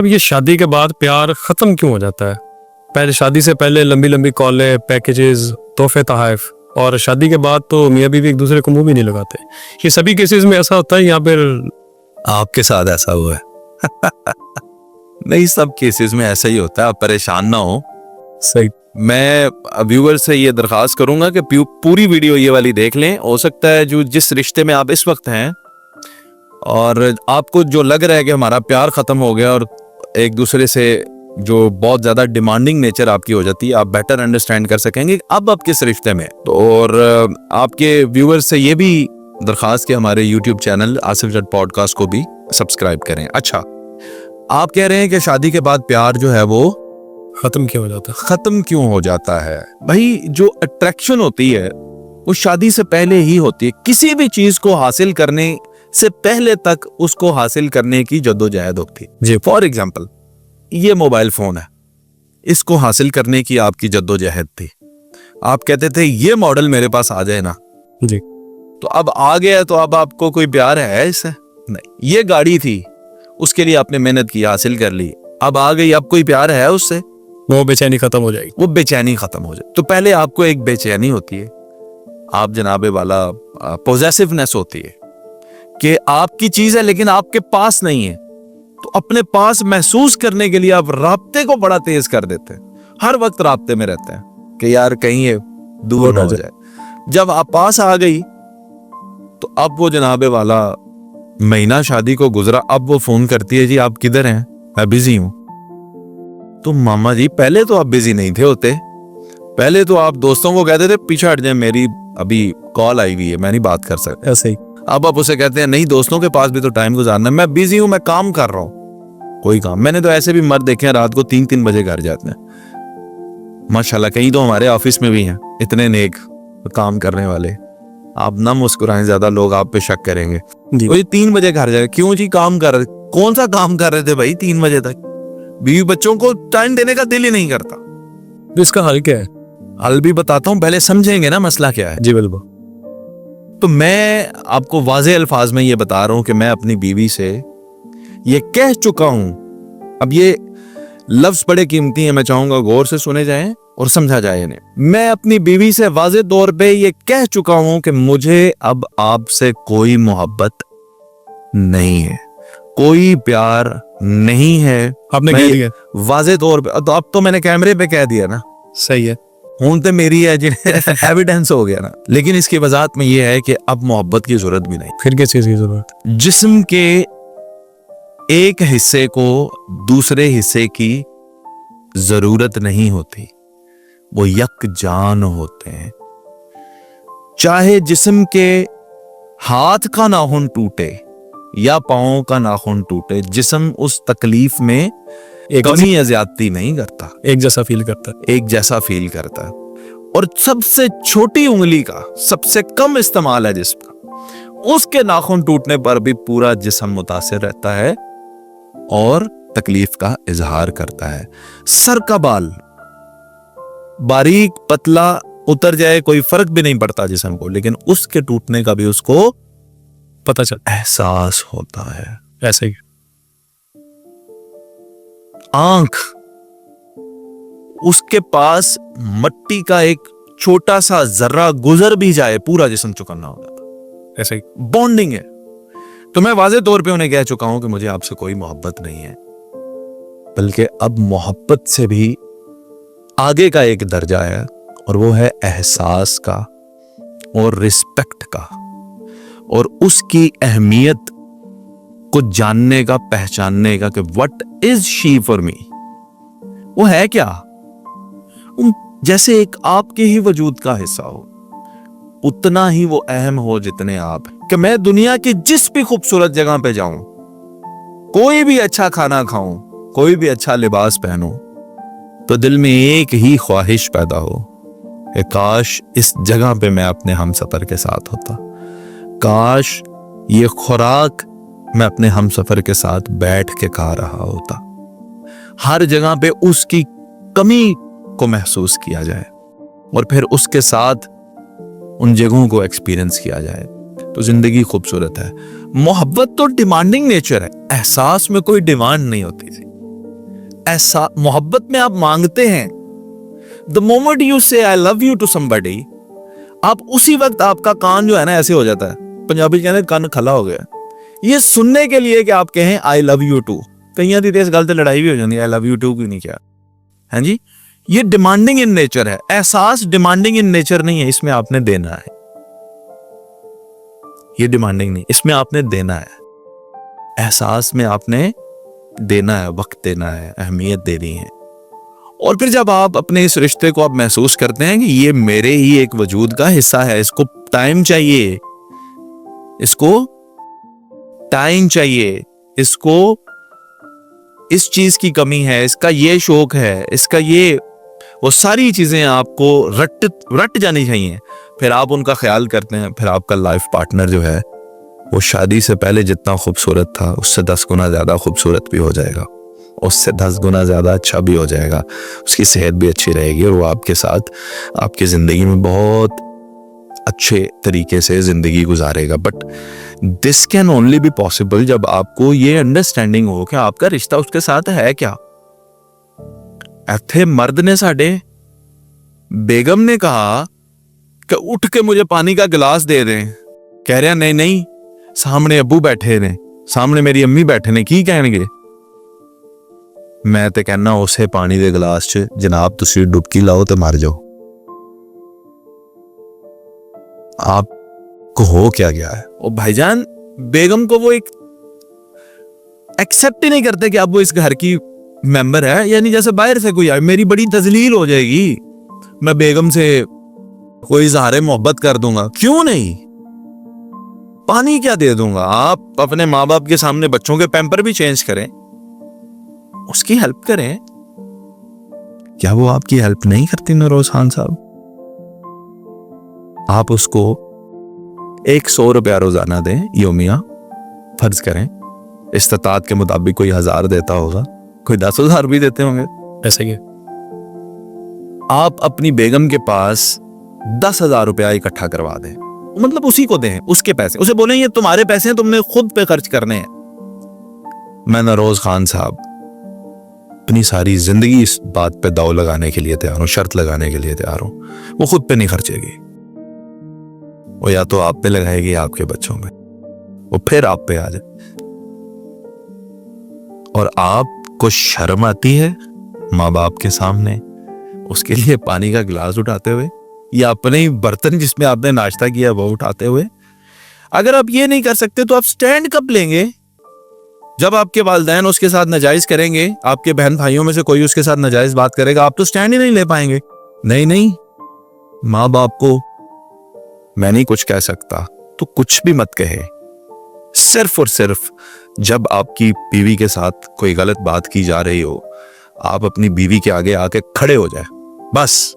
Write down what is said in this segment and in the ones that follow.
अब ये शादी के बाद प्यार खत्म क्यों हो जाता है? पहले शादी से पहले लंबी लंबी कॉलें, पैकेजेस, तोहफे तोहफ, और शादी के बाद तो मियाँ बीवी एक दूसरे को मुंह भी नहीं लगाते। ये सभी केसेस में ऐसा होता है या फिर आपके साथ ऐसा हुआ है? नहीं, सब केसेस में ऐसा ही होता है, आप परेशान ना हो। सही। मैं व्यूअर से ये दरखास्त करूंगा कि पूरी वीडियो ये वाली देख लें। हो सकता है जो जिस रिश्ते में आप इस वक्त हैं और आपको जो लग रहा है कि हमारा प्यार खत्म हो गया और एक दूसरे से जो बहुत ज्यादा डिमांडिंग नेचर आपकी हो जाती है, आप बेटर अंडरस्टैंड कर सकेंगे अब आप किस रिश्ते में। तो और आपके व्यूअर्स से ये भी दरखास्त कि हमारे यूट्यूब चैनल आसिफ जट पॉडकास्ट को भी सब्सक्राइब करें। अच्छा, आप कह रहे हैं कि शादी के बाद प्यार जो है वो खत्म क्यों हो जाता है? खत्म क्यों हो जाता है? भाई, जो अट्रैक्शन होती है वो शादी से पहले ही होती है। किसी भी चीज को हासिल करने से पहले तक उसको हासिल करने की जद्दोजहद होती है जी। फॉर एग्जाम्पल, ये मोबाइल फोन है, इसको हासिल करने की आपकी जद्दोजहद थी। आप कहते थे ये मॉडल मेरे पास आ जाए ना जी, तो अब आ गया, तो अब आपको कोई प्यार है इससे? नहीं। ये गाड़ी थी, उसके लिए आपने मेहनत की, हासिल कर ली, अब आ गई, अब कोई प्यार है उससे? वो बेचैनी खत्म हो जाएगी। वो बेचैनी खत्म हो जाए। तो पहले आपको एक बेचैनी होती है, आप जनाबे वाला पोजेसिवनेस होती है कि आपकी चीज है लेकिन आपके पास नहीं है। तो अपने पास महसूस करने के लिए आप राब्ते को बड़ा तेज कर देते हैं, हर वक्त राब्ते में रहते हैं कि यार कहीं ये दूर ना हो जाए। जब आप पास आ गई तो अब वो जनाबे वाला महीना शादी को गुजरा, अब वो फोन करती है, जी आप किधर हैं? मैं बिजी हूं। तो मामा जी, पहले तो आप बिजी नहीं थे होते, पहले तो आप दोस्तों को कहते थे पीछे हट जाए, मेरी अभी कॉल आई हुई है, मैं नहीं बात कर सकता। ऐसे ही अब आप उसे कहते हैं नहीं, दोस्तों के पास भी तो टाइम गुजारना है, मैं बिजी हूं, मैं काम कर रहा हूं, कोई काम। मैंने तो ऐसे भी मर्द देखे हैं रात को 3-3 बजे घर जाते हैं, माशाल्लाह। कहीं तो हमारे ऑफिस में भी हैं इतने नेक काम करने वाले। आप ना मुस्कुराएं, ज्यादा लोग आप पे शक करेंगे। तो 3 बजे घर जाए, क्यों जी? काम कर रहे। कौन सा काम कर रहे थे भाई 3 बजे तक? बीवी बच्चों को टाइम देने का दिल ही नहीं करता। तो इसका हल क्या है? हल भी बताता हूं, पहले समझेंगे ना मसला क्या है। जी बिल्कुल। तो मैं आपको वाज़े अल्फाज में ये बता रहा हूं कि मैं अपनी बीवी से ये कह चुका हूं। अब ये लफ्ज बड़े कीमती हैं, मैं चाहूंगा गौर से सुने जाएं और समझा जाए इन्हें। मैं अपनी बीवी से वाज़े तौर पे ये कह चुका हूं कि मुझे अब आपसे कोई मोहब्बत नहीं है, कोई प्यार नहीं है। आपने कह दिया वाज़े तौर पे, तो अब तो मैंने कैमरे पे कह दिया ना। सही है, हूं तो मेरी है जिन्हें एविडेंस हो गया ना। लेकिन इसकी वजाहत में यह है कि अब मोहब्बत की जरूरत भी नहीं। फिर किस चीज की जरूरत? जिस्म के एक हिस्से को दूसरे हिस्से की जरूरत नहीं होती, वो यकजान होते हैं। चाहे जिस्म के हाथ का नाखून टूटे या पांव का नाखून टूटे, जिस्म उस तकलीफ में कमी या ज्यादती नहीं करता, एक जैसा फील करता है। एक जैसा फील करता है। और सबसे छोटी उंगली का सबसे कम इस्तेमाल है जिस्म का, उसके नाखून टूटने पर भी पूरा जिस्म मुतासिर रहता है और तकलीफ का इजहार करता है। सर का बाल बारीक पतला उतर जाए, कोई फर्क भी नहीं पड़ता जिस्म को, लेकिन उसके टूटने का भी उसको पता चलता, एहसास होता है। ऐसे ही आंख, उसके पास मट्टी का एक छोटा सा जर्रा गुजर भी जाए, पूरा जिस्म चुकन्ना हो जाता। ऐसे ही बॉन्डिंग है। तो मैं वाज़े तौर पे उन्हें कह चुका हूं कि मुझे आपसे कोई मोहब्बत नहीं है, बल्कि अब मोहब्बत से भी आगे का एक दर्जा है, और वो है एहसास का और रिस्पेक्ट का और उसकी अहमियत को जानने का, पहचानने का कि what is she for me. वो है क्या? जैसे एक आपके ही वजूद का हिस्सा हो, उतना ही वो अहम हो जितने आप। कि मैं दुनिया की जिस भी खूबसूरत जगह पे जाऊं, कोई भी अच्छा खाना खाऊं, कोई भी अच्छा लिबास पहनूं, तो दिल में एक ही ख्वाहिश पैदा हो कि काश इस जगह पे मैं अपने हमसफर के साथ होता, काश ये खुराक मैं अपने हमसफर के साथ बैठ के खा रहा होता। हर जगह पे उसकी कमी को महसूस किया जाए और फिर उसके साथ उन जगहों को एक्सपीरियंस किया जाए, तो जिंदगी खूबसूरत है। मोहब्बत तो डिमांडिंग नेचर है, एहसास में कोई डिमांड नहीं होती थी। ऐसा मोहब्बत में आप मांगते हैं, the moment you say I love you to somebody, आप उसी वक्त आपका कान जो है ना ऐसे हो जाता है, पंजाबी कहते हैं कान खला हो गया, ये सुनने के लिए कि आप कहें आई लव यू टू। कई दी इस गल ते लड़ाई भी हो जाती है, आई लव यू टू क्यों नहीं किया है जी। ये डिमांडिंग इन नेचर है, एहसास डिमांडिंग इन नेचर नहीं है, इसमें आपने देना है। ये डिमांडिंग नहीं, इसमें आपने देना है, एहसास में आपने देना है, वक्त देना है, अहमियत देनी है। और फिर जब आप अपने इस रिश्ते को आप महसूस करते हैं कि ये मेरे ही एक वजूद का हिस्सा है, इसको टाइम चाहिए, इसको टाइम चाहिए, इसको इस चीज की कमी है, इसका ये शौक है, इसका ये, वो सारी चीजें आपको रट जानी चाहिए। फिर आप उनका ख्याल करते हैं, फिर आपका लाइफ पार्टनर जो है वो शादी से पहले जितना खूबसूरत था उससे 10 गुना ज्यादा खूबसूरत भी हो जाएगा, उससे 10 गुना ज्यादा अच्छा भी हो जाएगा, उसकी सेहत भी अच्छी रहेगी और वो आपके साथ आपकी जिंदगी में बहुत अच्छे तरीके से जिंदगी गुजारेगा। But this can only be possible जब आपको ये अंडरस्टैंडिंग हो कि आपका रिश्ता उसके साथ है क्या। इत्थे मर्द ने साडे बेगम ने कहा कि उठ के मुझे पानी का गिलास दे दें, कह रहा नहीं नहीं, सामने अब्बू बैठे ने, सामने मेरी अम्मी बैठे ने, की कहणगे। मैं ते कहना उसे पानी दे गिलास च जनाब तुसी डुबकी लाओ ते मर जाओ। आपको हो क्या गया है। और भाईजान बेगम को वो एक एक्सेप्ट ही नहीं करते कि अब वो इस घर की मेंबर है, यानी जैसे बाहर से कोई आए, मेरी बड़ी तजलील हो जाएगी, मैं बेगम से कोई इजहारे मोहब्बत कर दूंगा। क्यों नहीं, पानी क्या दे दूंगा। आप अपने माँ बाप के सामने बच्चों के पैम्पर भी चेंज करें, उसकी हेल्प करें। क्या वो आपकी हेल्प नहीं करती नरोज खान साहब? आप उसको 100 रुपया रोजाना दें योमिया, फर्ज करें इस्तात के मुताबिक कोई 1000 देता होगा, कोई 10,000 भी देते होंगे, ऐसे ही आप अपनी बेगम के पास 10,000 रुपया इकट्ठा करवा दें, मतलब उसी को दें, उसके पैसे, उसे बोलें ये तुम्हारे पैसे हैं, तुमने खुद पे खर्च करने हैं। मैं नरोज खान साहब अपनी सारी जिंदगी इस बात पे दाव लगाने के लिए तैयार हूं, शर्त लगाने के लिए तैयार हूं, वो खुद पे नहीं खर्चेगी, वो या तो आप पे लगाएगी या आपके बच्चों पे, वो फिर आप पे आ जाए। और आपको शर्म आती है माँ बाप के सामने उसके लिए पानी का गिलास उठाते हुए, या अपने ही बर्तन जिसमें आपने नाश्ता किया वो उठाते हुए? अगर आप ये नहीं कर सकते तो आप स्टैंड कब लेंगे? जब आपके वालिदैन उसके साथ नाजायज करेंगे, आपके बहन भाइयों में से कोई उसके साथ नाजायज बात करेगा, आप तो स्टैंड ही नहीं ले पाएंगे। नहीं नहीं, माँ बाप को मैं नहीं कुछ कह सकता तो कुछ भी मत कहे, सिर्फ और सिर्फ जब आपकी बीवी के साथ कोई गलत बात की जा रही हो, आप अपनी बीवी के आगे आके खड़े हो जाए बस।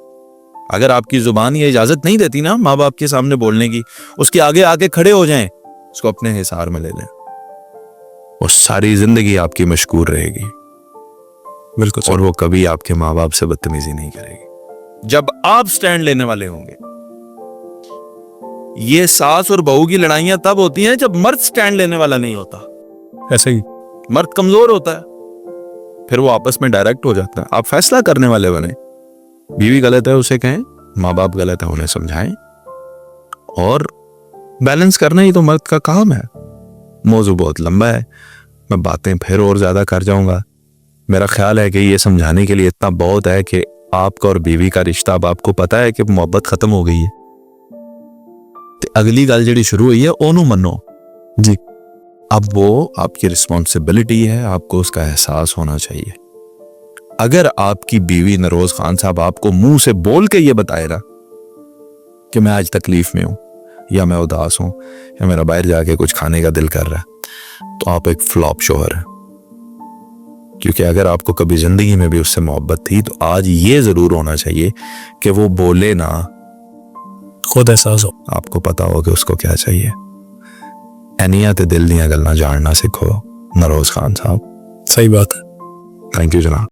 अगर आपकी जुबान ये इजाजत नहीं देती ना माँ बाप के सामने बोलने की, उसके आगे आके खड़े हो जाएं, उसको अपने हिसार में ले लें, वो सारी जिंदगी आपकी मशकूर रहेगी। बिल्कुल, और वो कभी आपके माँ बाप से बदतमीजी नहीं करेगी। जब आप स्टैंड लेने वाले होंगे, ये सास और बहू की लड़ाइयां तब होती हैं जब मर्द स्टैंड लेने वाला नहीं होता, ऐसे ही मर्द कमजोर होता है, फिर वो आपस में डायरेक्ट हो जाता है। आप फैसला करने वाले बने, बीवी गलत है उसे कहें, माँ बाप गलत है उन्हें समझाएं, और बैलेंस करना ही तो मर्द का काम है। मौजू बहुत लंबा है, मैं बातें फिर और ज्यादा कर जाऊंगा। मेरा ख्याल है कि ये समझाने के लिए इतना बहुत है कि आपका और बीवी का रिश्ता, अब आपको पता है कि मोहब्बत खत्म हो गई है, तो अगली गल जी शुरू हुई है ओनू मनो जी। अब वो आपकी रिस्पॉन्सिबिलिटी है, आपको उसका एहसास होना चाहिए। अगर आपकी बीवी नरोज खान साहब आपको मुंह से बोल के ये बताए ना कि मैं आज तकलीफ में हूं, या मैं उदास हूं, या मेरा बाहर जाके कुछ खाने का दिल कर रहा है, तो आप एक फ्लॉप शोहर है। क्योंकि अगर आपको कभी जिंदगी में भी उससे मोहब्बत थी तो आज ये जरूर होना चाहिए कि वो बोले ना, खुद एहसास हो, आपको पता हो कि उसको क्या चाहिए। एनिया ते दिल दियां गल्लां जानना सीखो नरोज खान साहब। सही बात है। थैंक यू जनाब।